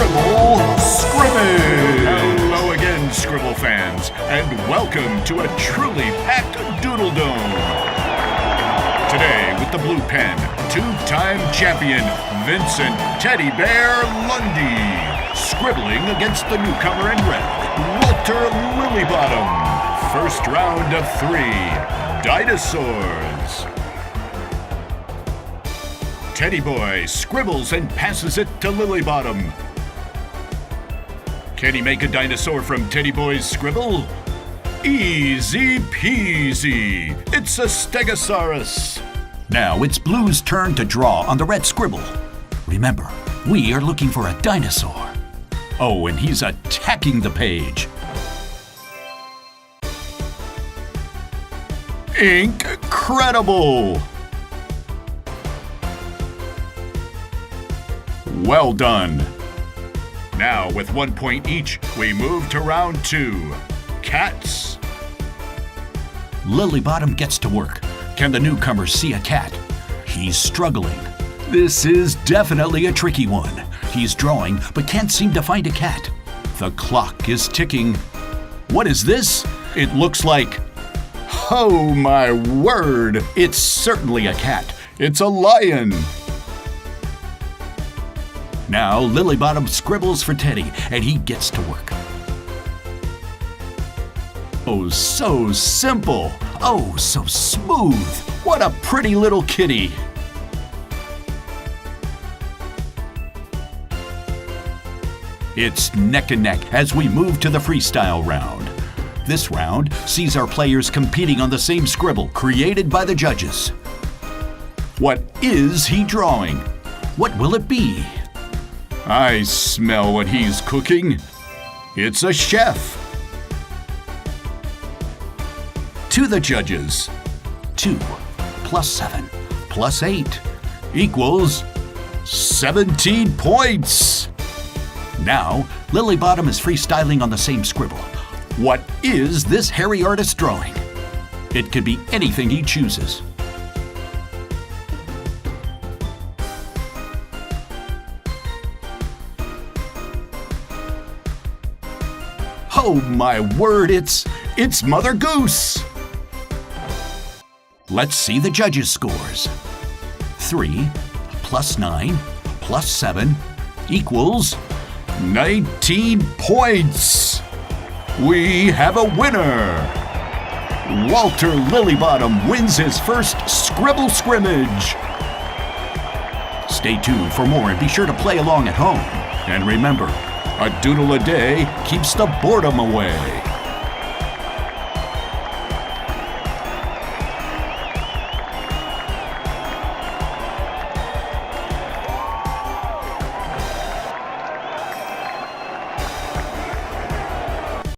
Scribble Scrimmage! Hello again, Scribble fans, and welcome to a truly packed Doodle Dome. Today, with the blue pen, two-time champion Vincent Teddy Bear Lundy, scribbling against the newcomer in red, Walter Lilybottom. First round of 3, Dinosaurs. Teddy Boy scribbles and passes it to Lilybottom. Can he make a dinosaur from Teddy Boy's scribble? Easy peasy. It's a Stegosaurus. Now it's Blue's turn to draw on the red scribble. Remember, we are looking for a dinosaur. Oh, and he's attacking the page. Incredible! Well done. Now, with 1 point each, we move to round 2. Cats. Lilybottom gets to work. Can the newcomer see a cat? He's struggling. This is definitely a tricky one. He's drawing, but can't seem to find a cat. The clock is ticking. What is this? It looks like... Oh my word! It's certainly a cat. It's a lion. Now Lilybottom scribbles for Teddy, and he gets to work. Oh, so simple. Oh, so smooth. What a pretty little kitty. It's neck and neck as we move to the freestyle round. This round sees our players competing on the same scribble created by the judges. What is he drawing? What will it be? I smell what he's cooking. It's a chef. To the judges. 2 plus 7 plus 8 equals 17 points. Now, Lilybottom is freestyling on the same scribble. What is this hairy artist drawing? It could be anything he chooses. Oh my word, it's Mother Goose! Let's see the judges' scores. 3 plus 9 plus 7 equals 19 points! We have a winner! Walter Lilybottom wins his first Scribble Scrimmage! Stay tuned for more and be sure to play along at home. And remember, a doodle a day keeps the boredom away.